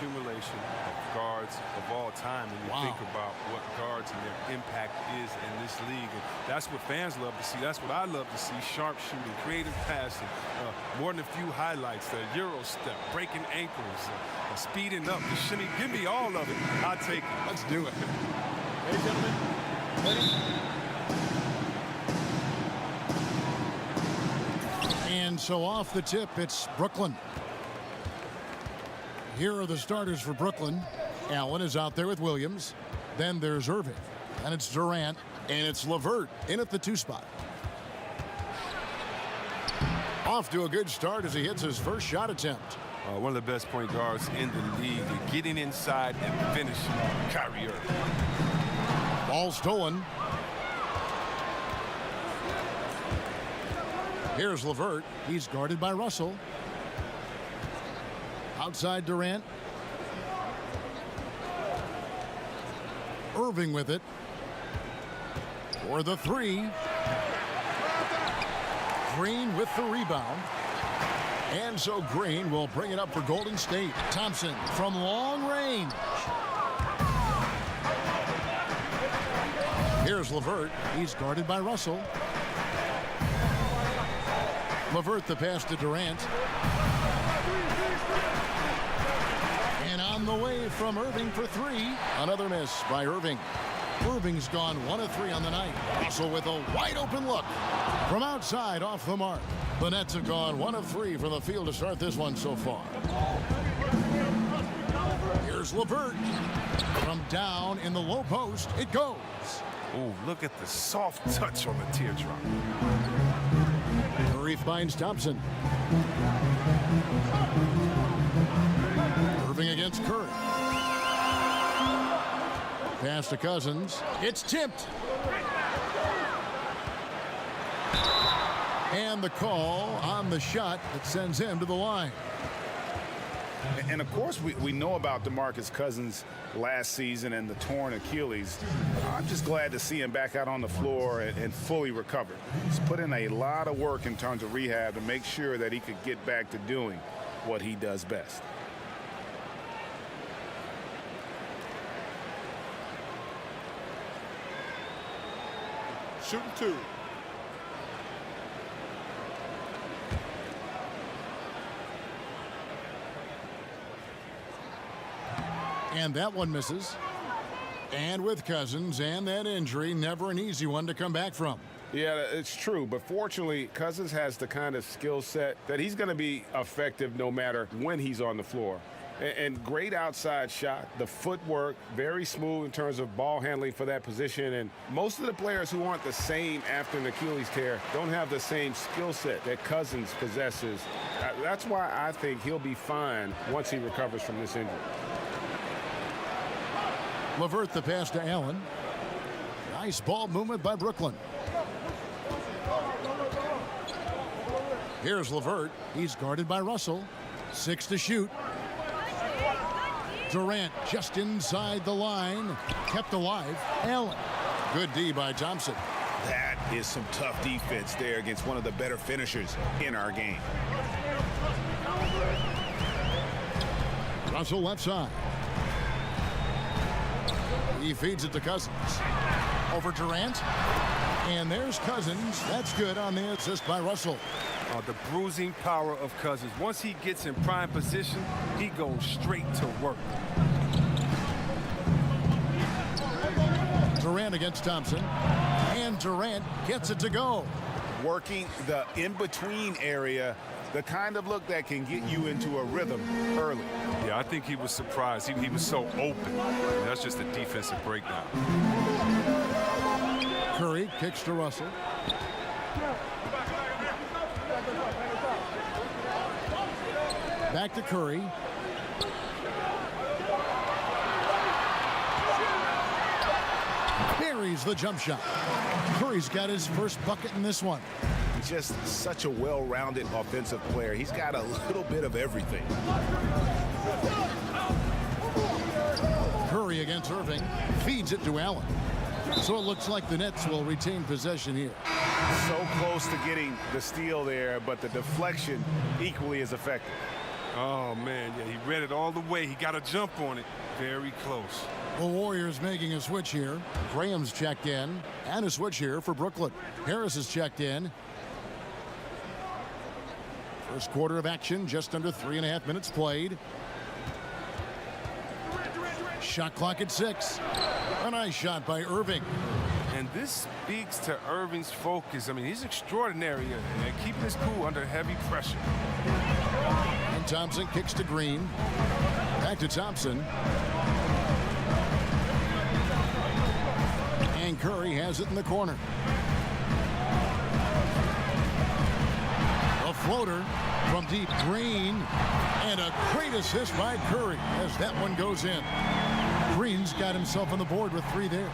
accumulation of guards of all time when you think about what guards and their impact is in this league. And that's what fans love to see. That's what I love to see. Sharp shooting, creative passing, more than a few highlights, the Euro step, breaking ankles, speeding up, the shimmy. Give me all of it. I'll take it. Let's do it. Ladies and gentlemen, and so off the tip, it's Brooklyn. Here are the starters for Brooklyn. Allen is out there with Williams. Then there's Irving. And it's Durant. And it's LeVert in at the 2 spot. Off to a good start as he hits his first shot attempt. One of the best point guards in the league, getting inside and finishing. Kyrie Irving. Ball stolen. Here's LeVert. He's guarded by Russell. Outside Durant. Irving with it. For the 3. Green with the rebound. And so Green will bring it up for Golden State. Thompson from long range. Here's LeVert. He's guarded by Russell. LeVert the pass to Durant. And on the way from Irving for 3. Another miss by Irving. Irving's gone 1 of 3 on the night. Russell with a wide open look. From outside off the mark. The Nets have gone 1 of 3 from the field to start this one so far. Here's LeVert. From down in the low post, it goes. Oh, look at the soft touch on the teardrop. Curry finds Thompson. Irving against Curry. Pass to Cousins. It's tipped. And the call on the shot that sends him to the line. And of course, we know about DeMarcus Cousins last season and the torn Achilles. I'm just glad to see him back out on the floor and fully recovered. He's put in a lot of work in terms of rehab to make sure that he could get back to doing what he does best. Shooting 2. And that one misses. And with Cousins and that injury, never an easy one to come back from. Yeah, it's true. But fortunately, Cousins has the kind of skill set that he's going to be effective no matter when he's on the floor. And great outside shot, the footwork, very smooth in terms of ball handling for that position. And most of the players who aren't the same after an Achilles tear don't have the same skill set that Cousins possesses. That's why I think he'll be fine once he recovers from this injury. LeVert the pass to Allen. Nice ball movement by Brooklyn. Here's LeVert. He's guarded by Russell. 6 to shoot. Durant just inside the line. Kept alive. Allen. Good D by Thompson. That is some tough defense there against one of the better finishers in our game. Russell left side. He feeds it to Cousins. Over Durant. And there's Cousins. That's good on the assist by Russell. The bruising power of Cousins. Once he gets in prime position, he goes straight to work. Durant against Thompson. And Durant gets it to go. Working the in-between area, the kind of look that can get you into a rhythm early. Yeah, I think he was surprised. He was so open. That's just a defensive breakdown. Curry kicks to Russell. Back to Curry. Buries the jump shot. Curry's got his first bucket in this one. He's just such a well-rounded offensive player. He's got a little bit of everything. Curry against Irving. Feeds it to Allen. So it looks like the Nets will retain possession here. So close to getting the steal there, but the deflection equally as effective. Oh, man, yeah, he read it all the way. He got a jump on it. Very close. The Warriors making a switch here. Graham's checked in. And a switch here for Brooklyn. Harris is checked in. First quarter of action, just under 3.5 minutes played. Shot clock at 6. A nice shot by Irving. And this speaks to Irving's focus. I mean, he's extraordinary at keeping his cool under heavy pressure. And Thompson kicks to Green. Back to Thompson. And Curry has it in the corner. A floater from deep. Green. And a great assist by Curry as that one goes in. Green's got himself on the board with 3 there.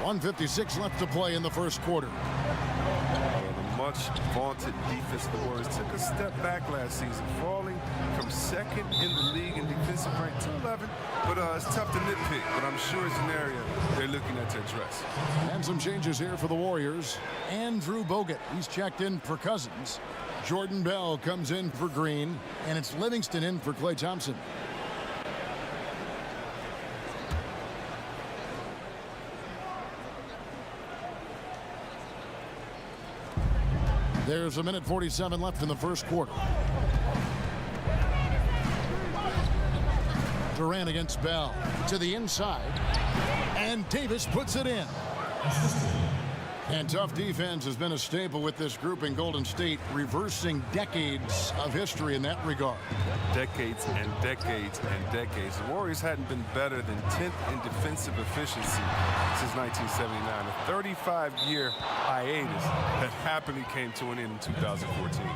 1:56 left to play in the first quarter. The much vaunted defense of the Warriors took a step back last season, falling from 2nd in the league in defensive rank to 11. But it's tough to nitpick, but I'm sure it's an area they're looking at to address. And some changes here for the Warriors. Andrew Bogut, he's checked in for Cousins. Jordan Bell comes in for Green, and it's Livingston in for Klay Thompson. There's 1:47 left in the first quarter. Durant against Bell to the inside, and Davis puts it in. And tough defense has been a staple with this group in Golden State, reversing decades of history in that regard. Decades and decades and decades. The Warriors hadn't been better than 10th in defensive efficiency since 1979. A 35-year hiatus that happily came to an end in 2014.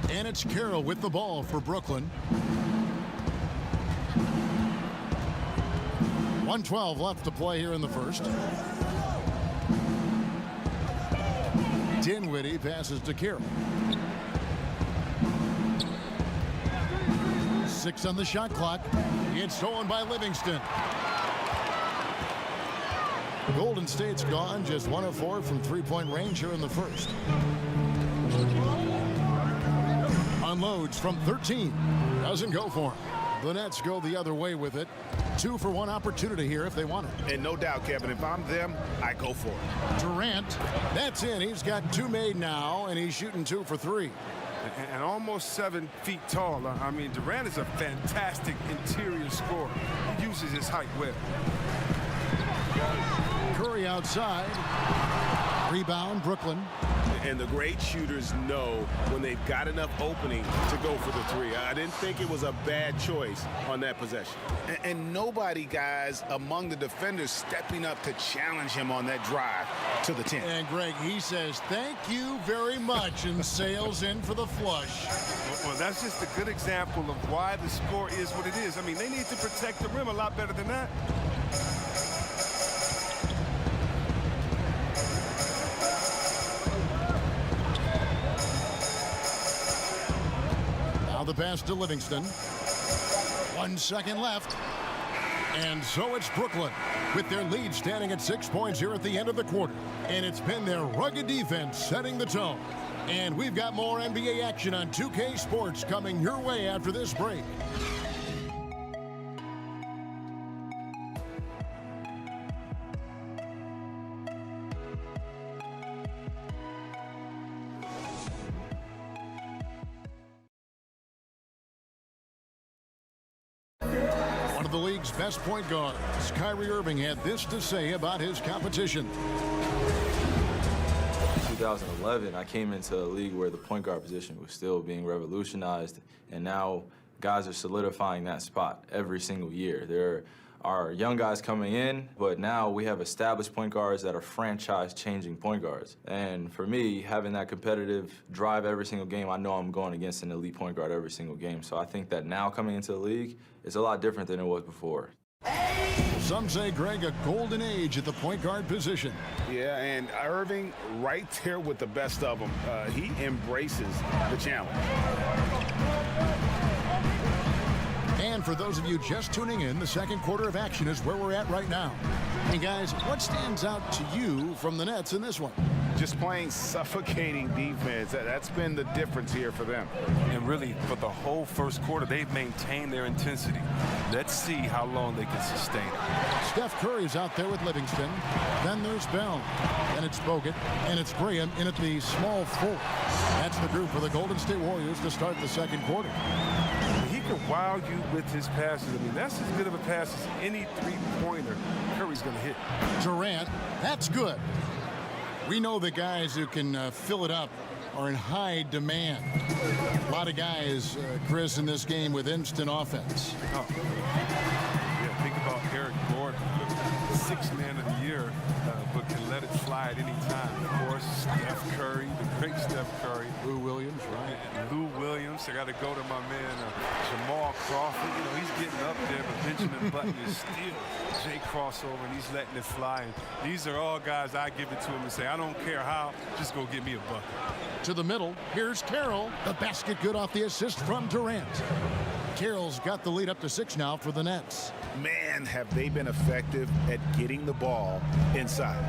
And it's Carroll with the ball for Brooklyn. 1:12 left to play here in the first. Dinwiddie passes to Carroll. 6 on the shot clock. It's stolen by Livingston. Golden State's gone just 1 of 4 from 3-point range here in the first. Unloads from 13. Doesn't go for him. The Nets go the other way with it. 2 for 1 opportunity here if they want it. And no doubt, Kevin, if I'm them, I go for it. Durant, that's in. He's got 2 made now, and he's shooting 2 for 3. And almost 7 feet tall. I mean, Durant is a fantastic interior scorer. He uses his height well. Curry outside. Rebound, Brooklyn. And the great shooters know when they've got enough opening to go for the 3. I didn't think it was a bad choice on that possession. And nobody, guys, among the defenders stepping up to challenge him on that drive to the 10. And Greg, he says, thank you very much, and sails in for the flush. Well, that's just a good example of why the score is what it is. I mean, they need to protect the rim a lot better than that. The pass to Livingston. 1 second left. And so it's Brooklyn with their lead standing at 6 points here at the end of the quarter. And it's been their rugged defense setting the tone. And we've got more NBA action on 2K Sports coming your way after this break. The league's best point guards, Kyrie Irving, had this to say about his competition. 2011, I came into a league where the point guard position was still being revolutionized, and now guys are solidifying that spot every single year. There are young guys coming in, but now we have established point guards that are franchise-changing point guards. And for me, having that competitive drive every single game, I know I'm going against an elite point guard every single game. So I think that now coming into the league, it's a lot different than it was before. Some say, Greg, a golden age at the point guard position. Yeah, and Irving right there with the best of them. He embraces the challenge. And for those of you just tuning in, the second quarter of action is where we're at right now. And guys, what stands out to you from the Nets in this one? Just playing suffocating defense. That's been the difference here for them. And really, for the whole first quarter, they've maintained their intensity. Let's see how long they can sustain it. Steph Curry's out there with Livingston. Then there's Bell. And it's Bogut. And it's Graham in at the small forward. That's the group for the Golden State Warriors to start the second quarter. He can wow you with his passes. I mean, that's as good of a pass as any three-pointer Curry's going to hit. Durant, that's good. We know the guys who can fill it up are in high demand. A lot of guys, Chris, in this game with instant offense. Oh. Yeah, think about Eric Gordon, sixth man of the year, but can let it fly at any time. Of course, Steph Curry, the great Steph Curry. Lou Williams, right? And Lou Williams. I got to go to my man Jamal Crawford. You know, he's getting up there, but Benjamin Button is still Jay crossover, and he's letting it fly. And these are all guys I give it to him and say, I don't care how, just go get me a bucket. To the middle, here's Carroll. The basket good off the assist from Durant. Carroll's got the lead up to 6 now for the Nets. Man, have they been effective at getting the ball inside.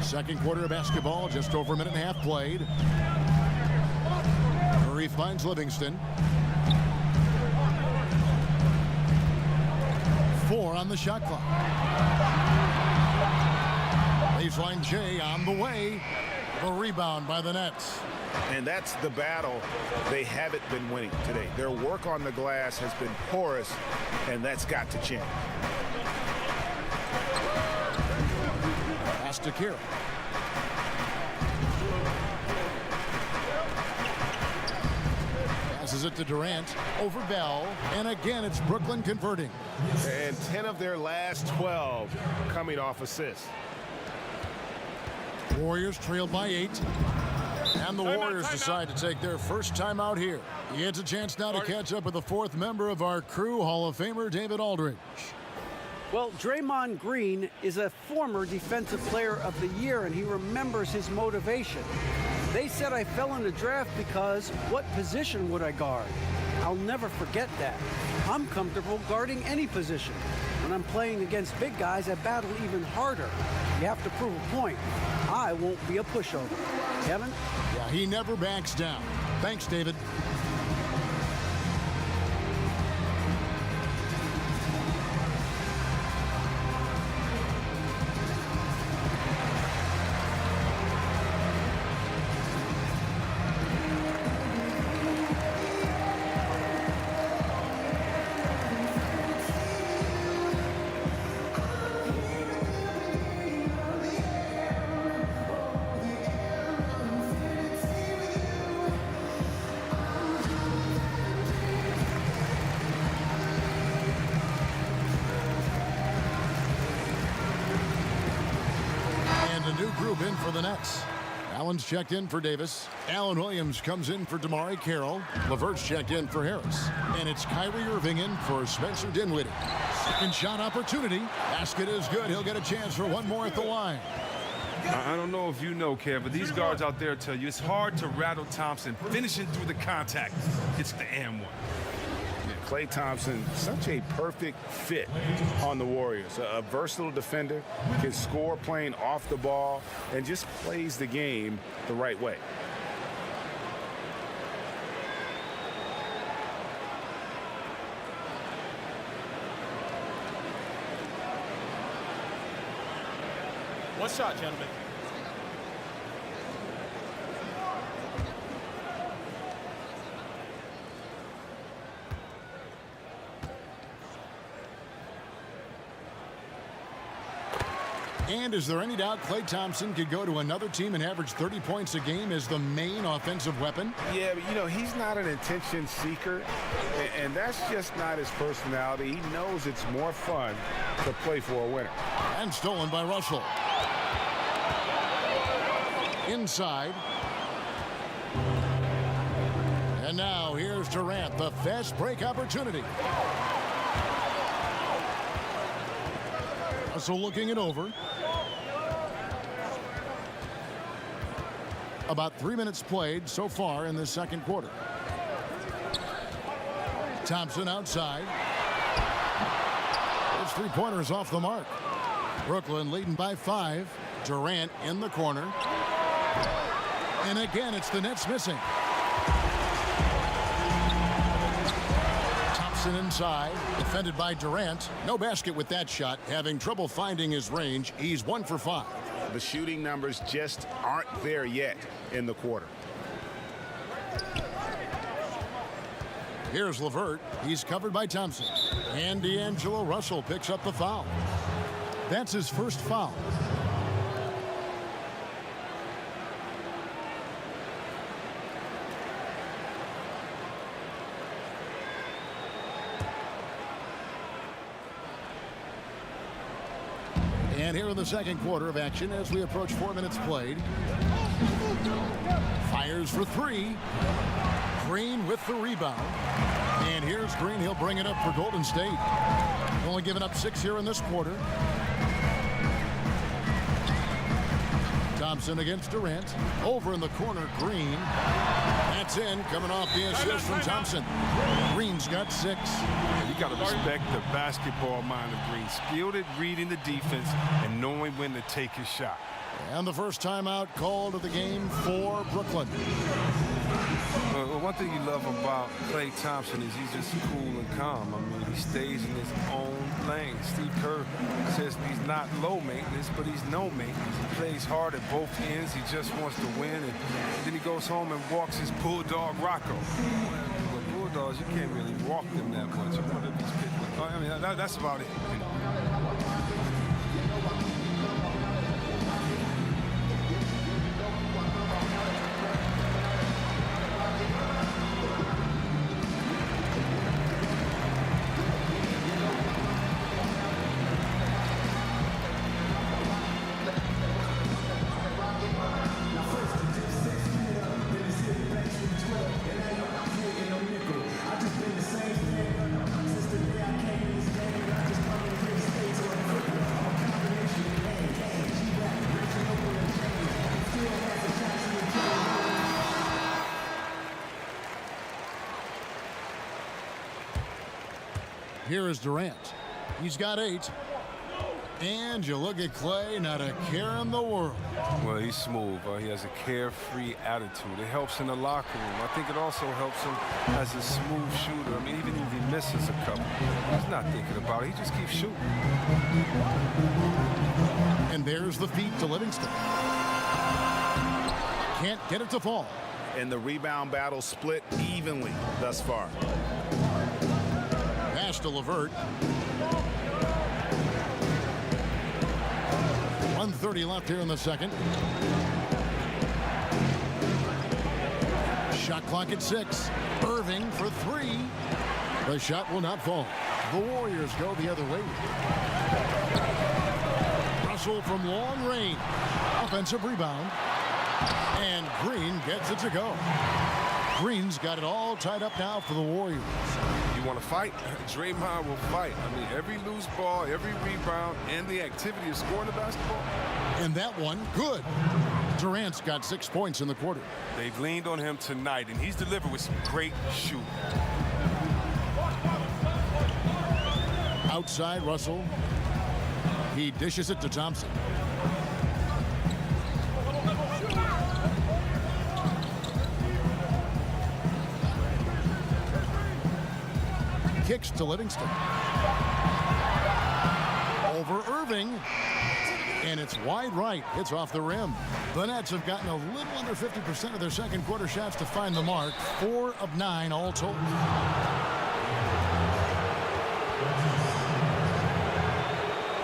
Second quarter of basketball, just over a minute and a half played. Murray finds Livingston. 4 on the shot clock. Baseline Jay on the way. The rebound by the Nets. And that's the battle they haven't been winning today. Their work on the glass has been porous, and that's got to change. Pass to Carroll. Passes it to Durant. Over Bell. And again, it's Brooklyn converting. And 10 of their last 12 coming off assists. Warriors trailed by 8. And the Warriors decide to take their first time out here. He gets a chance now to catch up with the 4th member of our crew, Hall of Famer David Aldridge. Well, Draymond Green is a former Defensive Player of the Year, and he remembers his motivation. They said I fell in the draft because what position would I guard? I'll never forget that. I'm comfortable guarding any position. When I'm playing against big guys, I battle even harder. You have to prove a point. I won't be a pushover. Kevin? Yeah, he never backs down. Thanks, David. Group in for the Nets. Allen's checked in for Davis. Allen Williams comes in for DeMarre Carroll. LeVert's checked in for Harris. And it's Kyrie Irving in for Spencer Dinwiddie. Second shot opportunity. Basket is good. He'll get a chance for one more at the line. I don't know if you know, Kev, but these guards out there tell you it's hard to rattle Thompson finishing through the contact. It's the and one. Klay Thompson, such a perfect fit on the Warriors. A versatile defender, can score playing off the ball, and just plays the game the right way. One shot, gentlemen. And is there any doubt Klay Thompson could go to another team and average 30 points a game as the main offensive weapon? Yeah, but, you know, he's not an attention seeker, and that's just not his personality. He knows it's more fun to play for a winner. And stolen by Russell. Inside. And now here's Durant, the fast break opportunity. Russell looking it over. About 3 minutes played so far in the second quarter. Thompson outside. His three-pointers off the mark. Brooklyn leading by 5. Durant in the corner. And again, it's the Nets missing. Thompson inside, defended by Durant. No basket with that shot, having trouble finding his range. He's 1 for 5. The shooting numbers just aren't there yet in the quarter. Here's LeVert. He's covered by Thompson. And D'Angelo Russell picks up the foul. That's his first foul. And here in the second quarter of action as we approach 4 minutes played. Fires for 3. Green with the rebound. And here's Green. He'll bring it up for Golden State. Only given up 6 here in this quarter. Thompson against Durant. Over in the corner, Green. That's in, coming off the assist from Thompson. Green's got 6. You got to respect the basketball mind of Green. Skilled at reading the defense and knowing when to take his shot. And the first timeout called of the game for Brooklyn. Well, one thing you love about Klay Thompson is he's just cool and calm. I mean, he stays in his own lane. Steve Kerr says he's not low maintenance, but he's no maintenance. He plays hard at both ends. He just wants to win, and then he goes home and walks his bulldog Rocco. Well, bulldogs, you can't really walk them that much. I mean, that's about it. You know? Here is Durant. He's got 8. And you look at Klay, not a care in the world. Well, he's smooth. He has a carefree attitude. It helps in the locker room. I think it also helps him as a smooth shooter. I mean, even if he misses a couple, he's not thinking about it. He just keeps shooting. And there's the feed to Livingston. Can't get it to fall. And the rebound battle split evenly thus far. Pass to LeVert. 1:30 left here in the second. Shot clock at 6. Irving for 3. The shot will not fall. The Warriors go the other way. Russell from long range. Offensive rebound. And Green gets it to go. Green's got it all tied up now for the Warriors. You want to fight? Draymond will fight. I mean, every loose ball, every rebound, and the activity of scoring the basketball. And that one, good. Durant's got 6 points in the quarter. They've leaned on him tonight, and he's delivered with some great shooting. Outside, Russell. He dishes it to Thompson. Kicks to Livingston. Over Irving. And it's wide right. It's off the rim. The Nets have gotten a little under 50% of their second quarter shots to find the mark. 4 of 9 all told.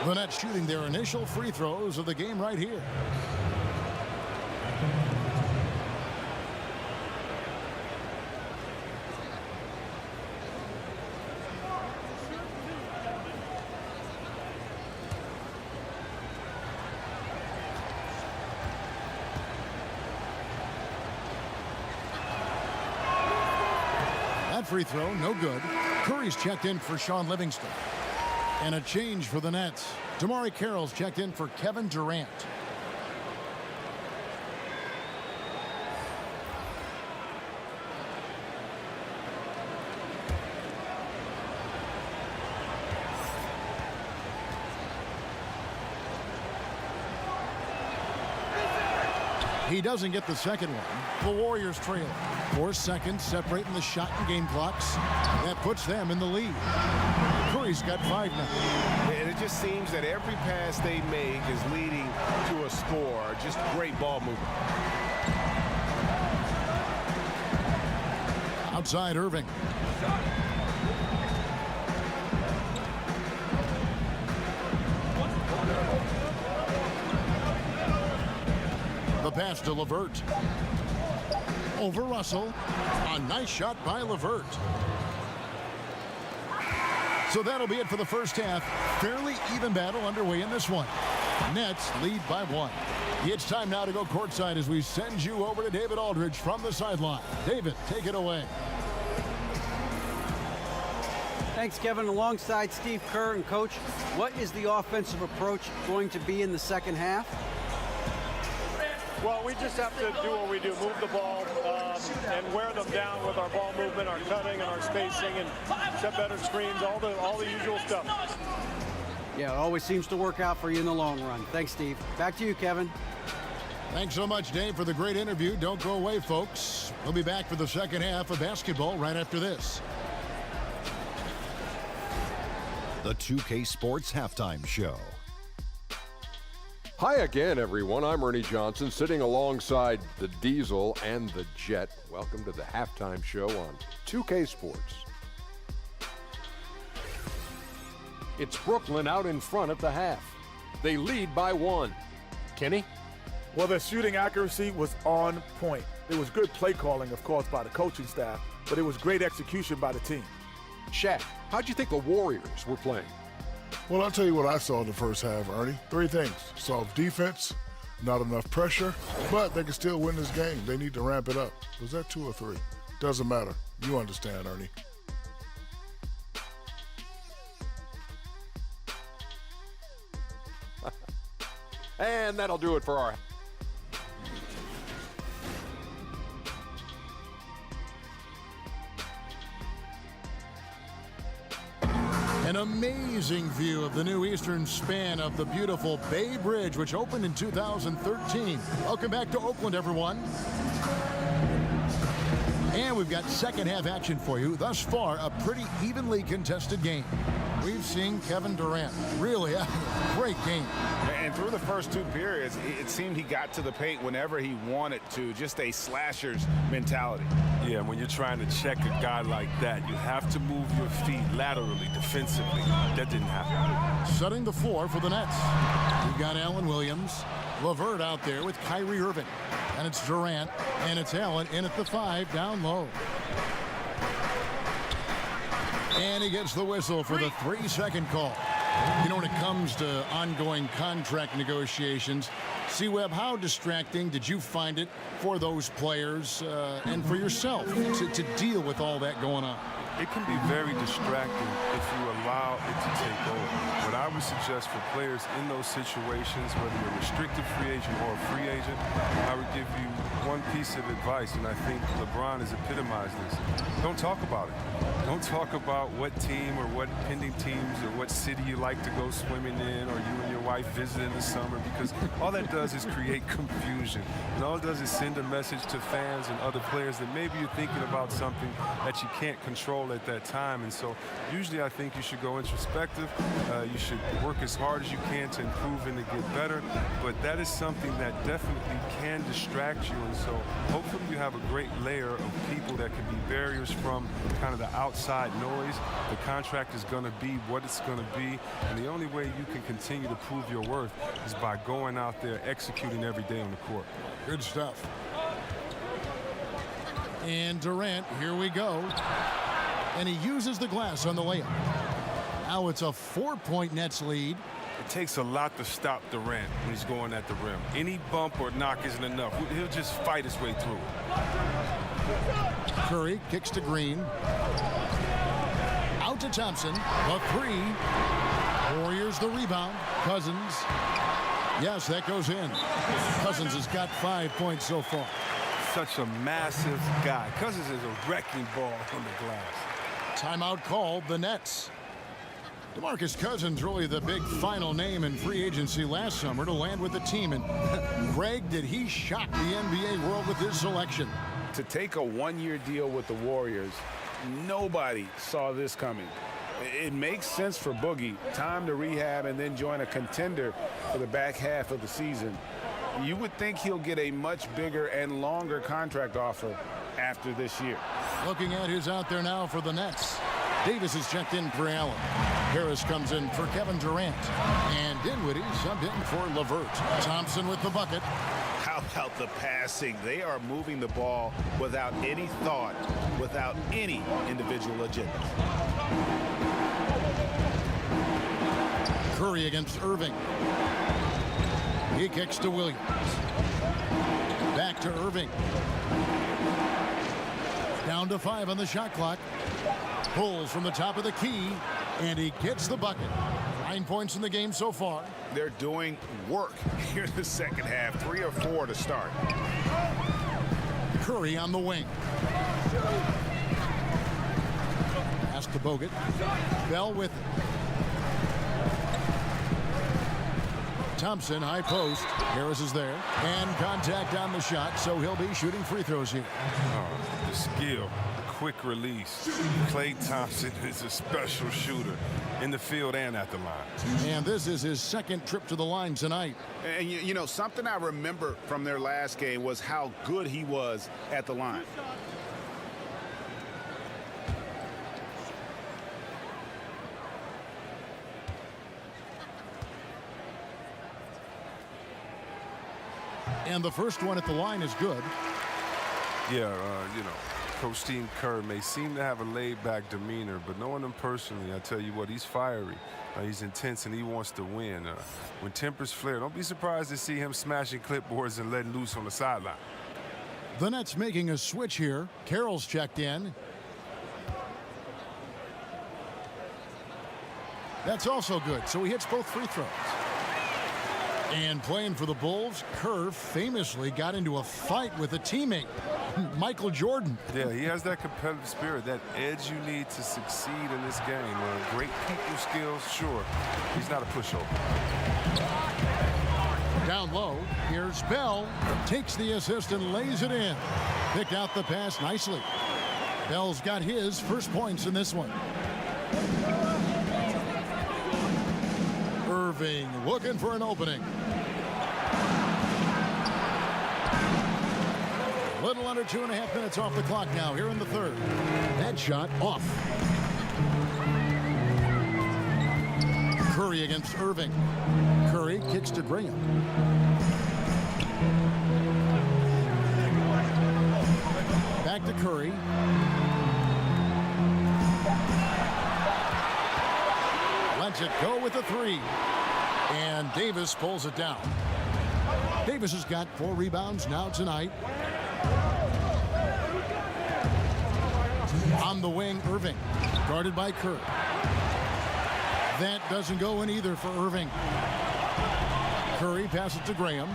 The Nets shooting their initial free throws of the game right here. That free throw, no good. Curry's checked in for Sean Livingston. And a change for the Nets. Damari Carroll's checked in for Kevin Durant. He doesn't get the second one. The Warriors trail. 4 seconds separating the shot and game clocks. That puts them in the lead. Curry's got 5 now. And it just seems that every pass they make is leading to a score. Just great ball movement. Outside Irving. The pass to LeVert. Over Russell. A nice shot by LeVert. So that'll be it for the first half. Fairly even battle underway in this one. Nets lead by 1. It's time now to go courtside as we send you over to David Aldridge from the sideline. David, take it away. Thanks, Kevin. Alongside Steve Kerr and Coach, what is the offensive approach going to be in the second half? Well, we just have to do what we do, move the ball and wear them down with our ball movement, our cutting, and our spacing, and set better screens, all the usual stuff. Yeah, it always seems to work out for you in the long run. Thanks, Steve. Back to you, Kevin. Thanks so much, Dave, for the great interview. Don't go away, folks. We'll be back for the second half of basketball right after this. The 2K Sports Halftime Show. Hi again, everyone. I'm Ernie Johnson, sitting alongside the Diesel and the Jet. Welcome to the halftime show on 2K Sports. It's Brooklyn out in front at the half. They lead by 1. Kenny? Well, their shooting accuracy was on point. It was good play calling, of course, by the coaching staff, but it was great execution by the team. Shaq, how'd you think the Warriors were playing? Well, I'll tell you what I saw in the first half, Ernie. 3 things. Soft defense, not enough pressure, but they can still win this game. They need to ramp it up. Was that 2 or 3? Doesn't matter. You understand, Ernie. And that'll do it for our... An amazing view of the new eastern span of the beautiful Bay Bridge, which opened in 2013. Welcome back to Oakland, everyone. And we've got second half action for you. Thus far, a pretty evenly contested game. We've seen Kevin Durant really having a great game. And through the first 2 periods, it seemed he got to the paint whenever he wanted to. Just a slasher's mentality. Yeah, when you're trying to check a guy like that, you have to move your feet laterally, defensively. That didn't happen. Setting the floor for the Nets. We've got Allen Williams, LeVert out there with Kyrie Irving. And it's Durant, and it's Allen in at the 5, down low. And he gets the whistle for the 3-second call. You know, when it comes to ongoing contract negotiations, C-Web, how distracting did you find it for those players and for yourself to deal with all that going on? It can be very distracting if you allow it to take over. What I would suggest for players in those situations, whether you're a restricted free agent or a free agent, I would give you one piece of advice, and I think LeBron has epitomized this. Don't talk about it. Don't talk about what team or what pending teams or what city you like to go swimming in or you and your wife visit in the summer, because all that does is create confusion. And all it does is send a message to fans and other players that maybe you're thinking about something that you can't control at that time. And so usually I think you should go introspective. You should work as hard as you can to improve and to get better. But that is something that definitely can distract you. And so hopefully you have a great layer of people that can be barriers from kind of the outside noise. The contract is going to be what it's going to be. And the only way you can continue to prove your worth is by going out there, executing every day on the court. Good stuff. And Durant, here we go. And he uses the glass on the layup. Now it's a 4-point Nets lead. It takes a lot to stop Durant when he's going at the rim. Any bump or knock isn't enough. He'll just fight his way through it. Curry kicks to Green. Out to Thompson. The 3. Warriors the rebound. Cousins. Yes, that goes in. Cousins has got 5 points so far. Such a massive guy. Cousins is a wrecking ball on the glass. Timeout called, the Nets. DeMarcus Cousins, really the big final name in free agency last summer to land with the team. And Greg, did he shock the NBA world with his selection? To take a one-year deal with the Warriors, nobody saw this coming. It makes sense for Boogie. Time to rehab and then join a contender for the back half of the season. You would think he'll get a much bigger and longer contract offer after this year. Looking at who's out there now for the Nets. Davis is checked in for Allen. Harris comes in for Kevin Durant. And Dinwiddie subbed in for LeVert. Thompson with the bucket. How about the passing? They are moving the ball without any thought, without any individual agenda. Curry against Irving. He kicks to Williams. Back to Irving. Down to 5 on the shot clock. Pulls from the top of the key, and he gets the bucket. 9 points in the game so far. They're doing work here in the second half. 3 or 4 to start. Curry on the wing. Pass to Bogut. Bell with it. Thompson, high post. Harris is there. And contact on the shot, so he'll be shooting free throws here. Oh, the skill, the quick release. Klay Thompson is a special shooter in the field and at the line. And this is his second trip to the line tonight. And, you know, something I remember from their last game was how good he was at the line. And the first one at the line is good. Yeah, you know, Coach Steve Kerr may seem to have a laid-back demeanor, but knowing him personally, I tell you what, he's fiery. He's intense, and he wants to win. When tempers flare, don't be surprised to see him smashing clipboards and letting loose on the sideline. The Nets making a switch here. Carroll's checked in. That's also good, so he hits both free throws. And playing for the Bulls, Kerr famously got into a fight with a teammate, Michael Jordan. Yeah, he has that competitive spirit, that edge you need to succeed in this game. Great people skills, sure. He's not a pushover. Down low, here's Bell. Takes the assist and lays it in. Picked out the pass nicely. Bell's got his first points in this one. Irving looking for an opening. Little under 2.5 minutes off the clock now here in the third. That shot off. Curry against Irving. Curry kicks to Graham. Back to Curry. Lets it go with a 3. And Davis pulls it down. Davis has got 4 rebounds now tonight. On the wing, Irving, guarded by Kerr. That doesn't go in either for Irving. Curry passes to Graham.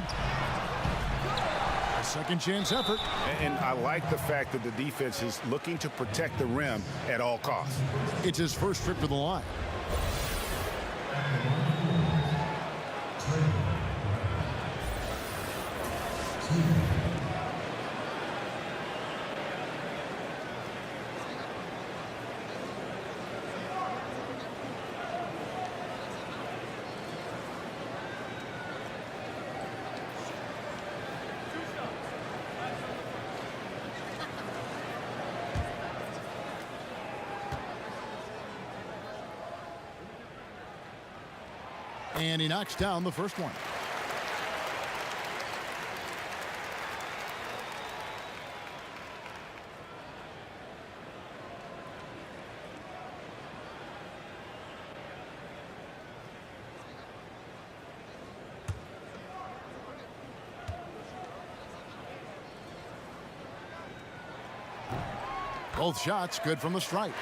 A second chance effort. And I like the fact that the defense is looking to protect the rim at all costs. It's his first trip to the line. And he knocks down the first one. Both shots good from the stripe.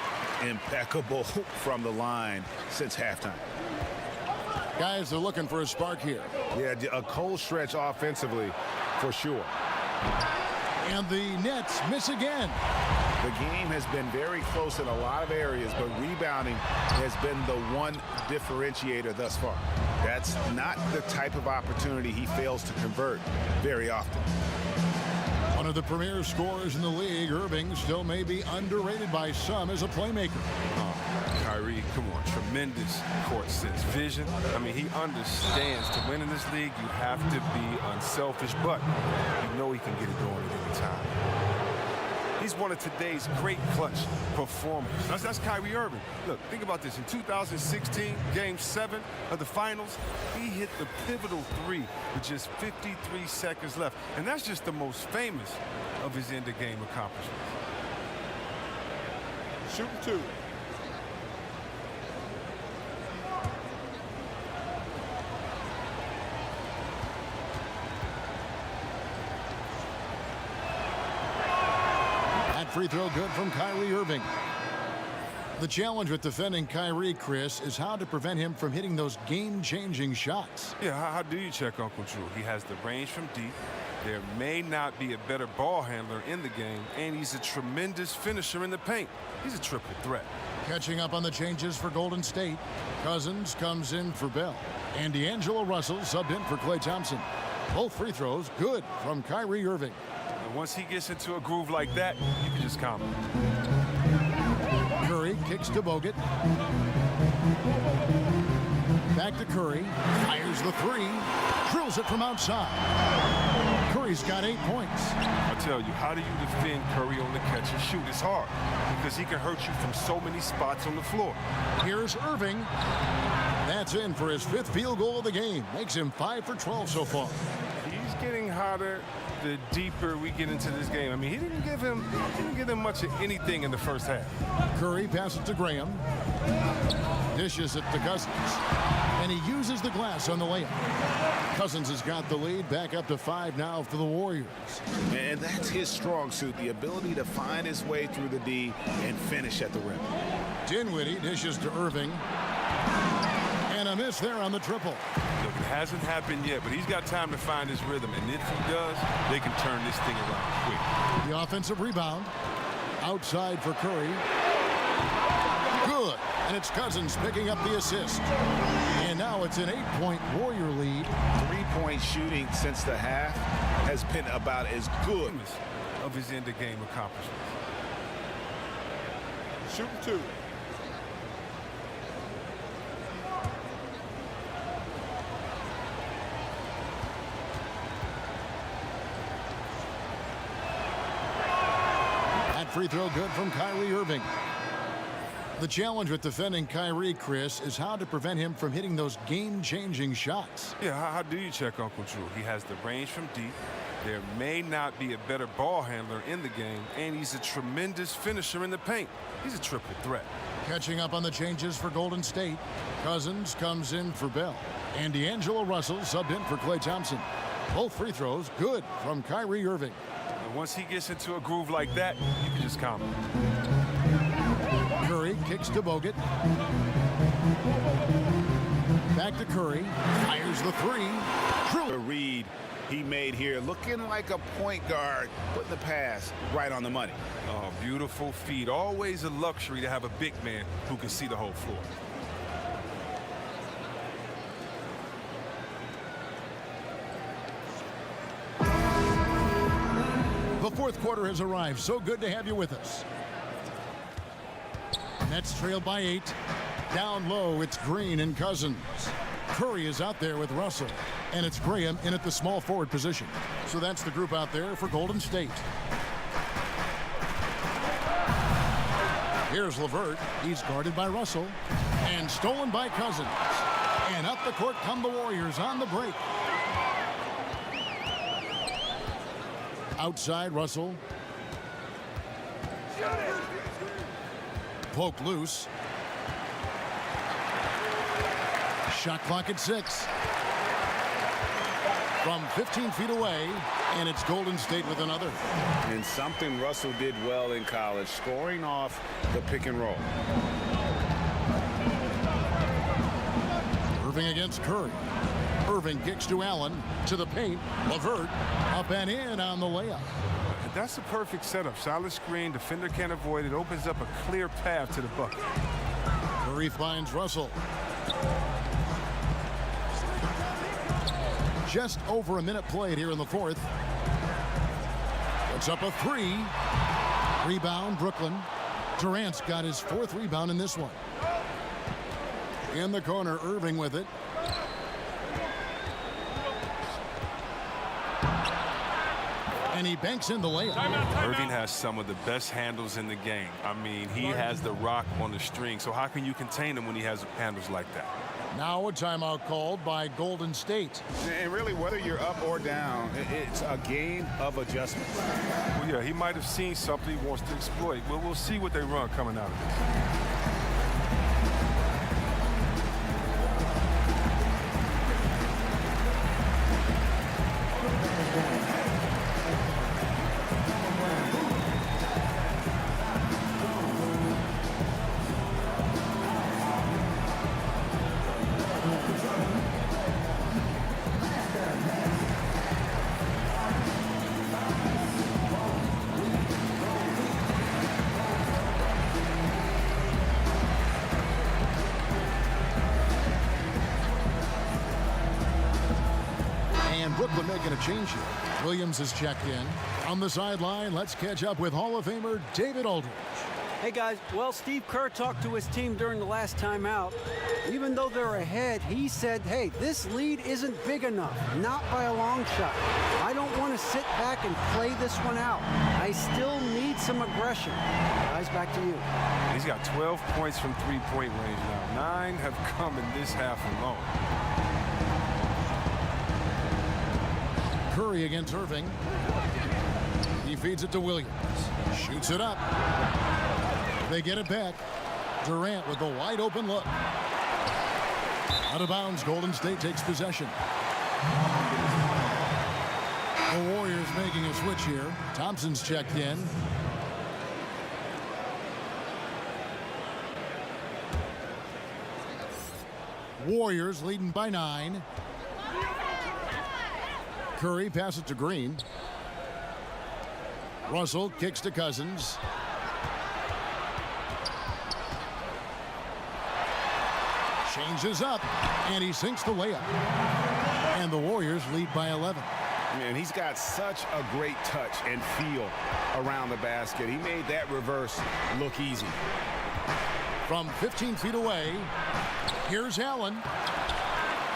Impeccable from the line since halftime. Guys are looking for a spark here. Yeah, a cold stretch offensively for sure. And the Nets miss again. The game has been very close in a lot of areas, but rebounding has been the one differentiator thus far. That's not the type of opportunity he fails to convert very often. One of the premier scorers in the league, Irving still may be underrated by some as a playmaker. Kyrie, come on, tremendous court sense, vision. I mean, he understands to win in this league, you have to be unselfish, but you know he can get it going at any time. He's one of today's great clutch performers. That's Kyrie Irving. Look, think about this. In 2016, Game 7 of the Finals, he hit the pivotal three with just 53 seconds left. And that's just the most famous of his end-of-game accomplishments. Shooting 2. Free throw good from Kyrie Irving. The challenge with defending Kyrie, Chris, is how to prevent him from hitting those game-changing shots. Yeah, how do you check Uncle Drew? He has the range from deep. There may not be a better ball handler in the game, and he's a tremendous finisher in the paint. He's a triple threat. Catching up on the changes for Golden State, Cousins comes in for Bell, and D'Angelo Russell subbed in for Klay Thompson. Both free throws good from Kyrie Irving. And once he gets into a groove like that, you can just count him. Curry kicks to Bogut. Back to Curry. Fires the three. Drills it from outside. Curry's got 8 points. I tell you, how do you defend Curry on the catch and shoot? It's hard because he can hurt you from so many spots on the floor. Here's Irving. That's in for his 5th field goal of the game. Makes him 5 for 12 so far. He's getting hotter the deeper we get into this game. I mean, he didn't give him much of anything in the first half. Curry passes to Graham. Dishes it to Cousins. And he uses the glass on the layup. Cousins has got the lead back up to 5 now for the Warriors. And that's his strong suit, the ability to find his way through the D and finish at the rim. Dinwiddie dishes to Irving. And a miss there on the triple. Look, it hasn't happened yet, but he's got time to find his rhythm. And if he does, they can turn this thing around quick. The offensive rebound. Outside for Curry. Good. And it's Cousins picking up the assist. And now it's an 8-point Warrior lead. 3-point shooting since the half has been about as good of his end-of-game accomplishments. Shooting 2. Free throw good from Kyrie Irving. The challenge with defending Kyrie, Chris, is how to prevent him from hitting those game-changing shots. Yeah, how do you check Uncle Drew? He has the range from deep. There may not be a better ball handler in the game, and he's a tremendous finisher in the paint. He's a triple threat. Catching up on the changes for Golden State, Cousins comes in for Bell, and D'Angelo Russell subbed in for Klay Thompson. Both free throws good from Kyrie Irving. And once he gets into a groove like that, you can just count him. Curry kicks to Bogut. Back to Curry. Fires the three. The read he made here, looking like a point guard, putting the pass right on the money. Oh, beautiful feed. Always a luxury to have a big man who can see the whole floor. The fourth quarter has arrived. So good to have you with us. Nets trailed by 8. Down low, it's Green and Cousins. Curry is out there with Russell. And it's Graham in at the small forward position. So that's the group out there for Golden State. Here's LeVert. He's guarded by Russell. And stolen by Cousins. And up the court come the Warriors on the break. Outside, Russell. Poke loose. Shot clock at 6. From 15 feet away, and it's Golden State with another. And something Russell did well in college, scoring off the pick and roll. Irving against Curry. Irving kicks to Allen, to the paint. LeVert up and in on the layup. That's a perfect setup. Solid screen, defender can't avoid it. Opens up a clear path to the bucket. Curry finds Russell. Just over a minute played here in the fourth. Puts up a three. Rebound, Brooklyn. Durant's got his fourth rebound in this one. In the corner, Irving with it. And he banks in the layup. Irving has some of the best handles in the game. I mean, he has the rock on the string. So how can you contain him when he has handles like that? Now a timeout called by Golden State. And really, whether you're up or down, it's a game of adjustment. Well, yeah, he might have seen something he wants to exploit. Well, we'll see what they run coming out of this. Brooklyn making a change here. Williams is checked in. On the sideline, let's catch up with Hall of Famer David Aldridge. Hey guys, well, Steve Kerr talked to his team during the last timeout. Even though they're ahead, he said, hey, this lead isn't big enough, not by a long shot. I don't want to sit back and play this one out. I still need some aggression. Guys, back to you. He's got 12 points from three-point range now. 9 have come in this half alone. Curry against Irving. He feeds it to Williams. Shoots it up. They get it back. Durant with the wide open look. Out of bounds, Golden State takes possession. The Warriors making a switch here. Thompson's checked in. Warriors leading by 9. Curry passes to Green. Russell kicks to Cousins. Changes up, and he sinks the layup. And the Warriors lead by 11. Man, he's got such a great touch and feel around the basket. He made that reverse look easy. From 15 feet away, here's Allen.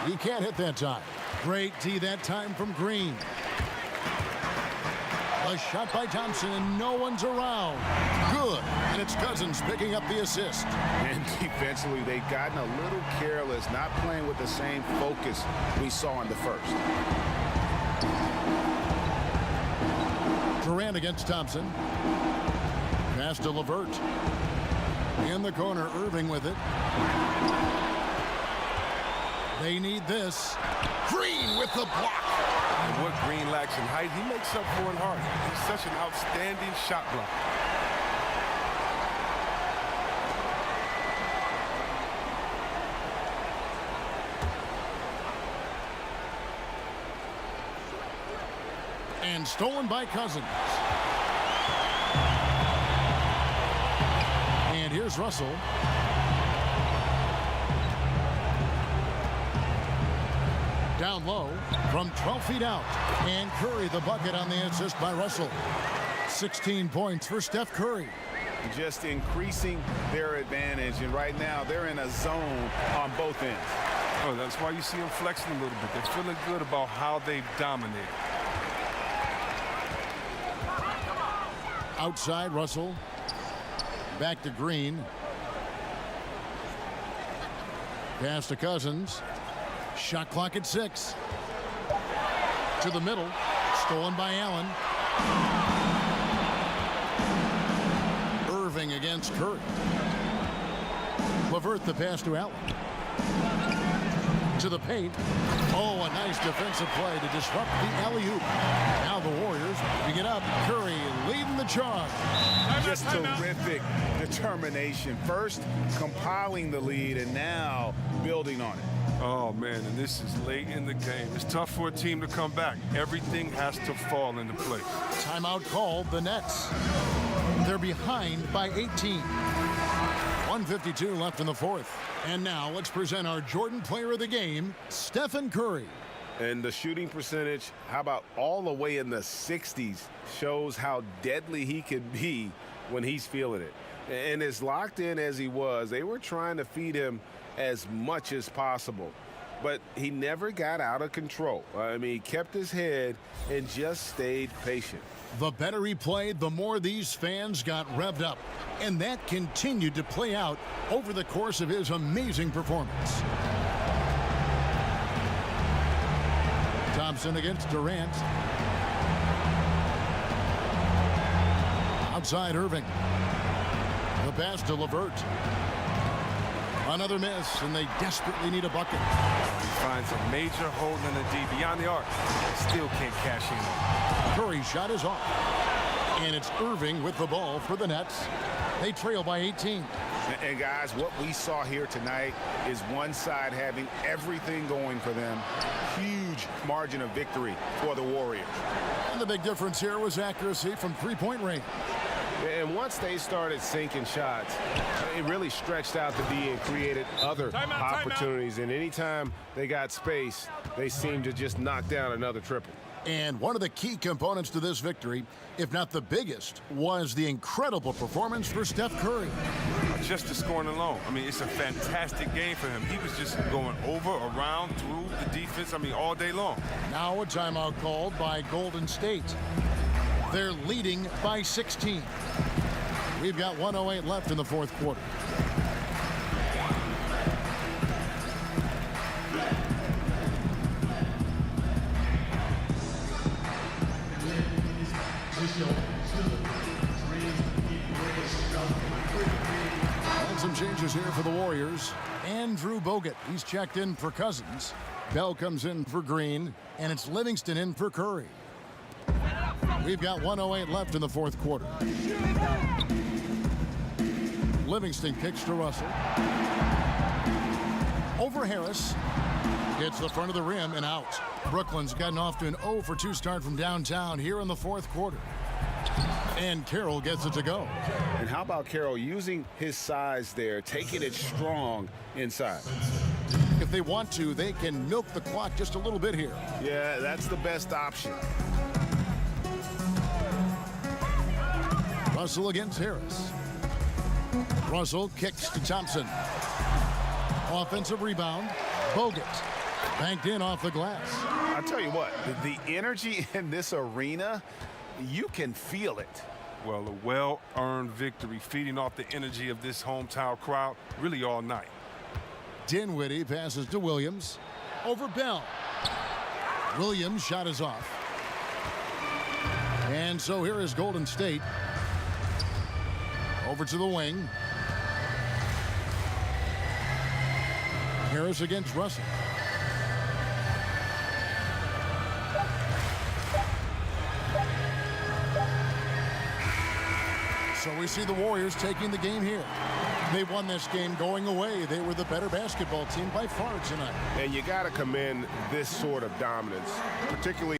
He can't hit that time. Great D that time from Green. A shot by Thompson, and no one's around. Good. And it's Cousins picking up the assist. And defensively, they've gotten a little careless, not playing with the same focus we saw in the first. Durant against Thompson. Pass to LeVert. In the corner, Irving with it. They need this. Green with the block. And what Green lacks in height, he makes up for in height. He's such an outstanding shot blocker. And stolen by Cousins. And here's Russell. Down low from 12 feet out. And Curry the bucket on the assist by Russell. 16 points for Steph Curry. Just increasing their advantage, and right now they're in a zone on both ends. Oh, that's why you see them flexing a little bit. They're feeling good about how they've dominated. Outside, Russell. Back to Green. Pass to Cousins. Shot clock at 6. To the middle. Stolen by Allen. Irving against Curry. LeVert the pass to Allen. to the paint. Oh, a nice defensive play to disrupt the alley-oop. Now the Warriors picking it up. Curry leading the charge. Just terrific determination. First compiling the lead and now building on it. Oh, man, and this is late in the game. It's tough for a team to come back. Everything has to fall into place. Timeout called, the Nets. They're behind by 18. 1:52 left in the fourth. And now let's present our Jordan Player of the Game, Stephen Curry. And the shooting percentage, how about all the way in the 60s, shows how deadly he could be when he's feeling it. And as locked in as he was, they were trying to feed him as much as possible. But he never got out of control. I mean, he kept his head and just stayed patient. The better he played, the more these fans got revved up. And that continued to play out over the course of his amazing performance. Thompson against Durant. Outside Irving. The pass to LeVert. Another miss, and they desperately need a bucket. He finds a major hole in the D beyond the arc. Still can't cash in. Curry's shot is off. And it's Irving with the ball for the Nets. They trail by 18. And guys, what we saw here tonight is one side having everything going for them. Huge margin of victory for the Warriors. And the big difference here was accuracy from three-point range. And once they started sinking shots, it really stretched out the D and created other opportunities. And anytime they got space, they seemed to just knock down another triple. And one of the key components to this victory, if not the biggest, was the incredible performance for Steph Curry. Just the scoring alone. I mean, it's a fantastic game for him. He was just going over, around, through the defense, all day long. Now a timeout called by Golden State. They're leading by 16. We've got 1:08 left in the fourth quarter. And some changes here for the Warriors. Andrew Bogut, he's checked in for Cousins. Bell comes in for Green, and it's Livingston in for Curry. We've got 1:08 left in the fourth quarter. Livingston kicks to Russell. Over Harris. Hits the front of the rim and out. Brooklyn's gotten off to an 0 for 2 start from downtown here in the fourth quarter. And Carroll gets it to go. And how about Carroll using his size there, taking it strong inside? If they want to, they can milk the clock just a little bit here. Yeah, that's the best option. Russell against Harris. Russell kicks to Thompson. Offensive rebound. Bogut. Banked in off the glass. I'll tell you what, the energy in this arena, you can feel it. Well, a well-earned victory, feeding off the energy of this hometown crowd really all night. Dinwiddie passes to Williams. Over Bell. Williams' shot is off. And so here is Golden State. Over to the wing. Harris against Russell. So we see the Warriors taking the game here. They won this game going away. They were the better basketball team by far tonight. And you got to commend this sort of dominance, particularly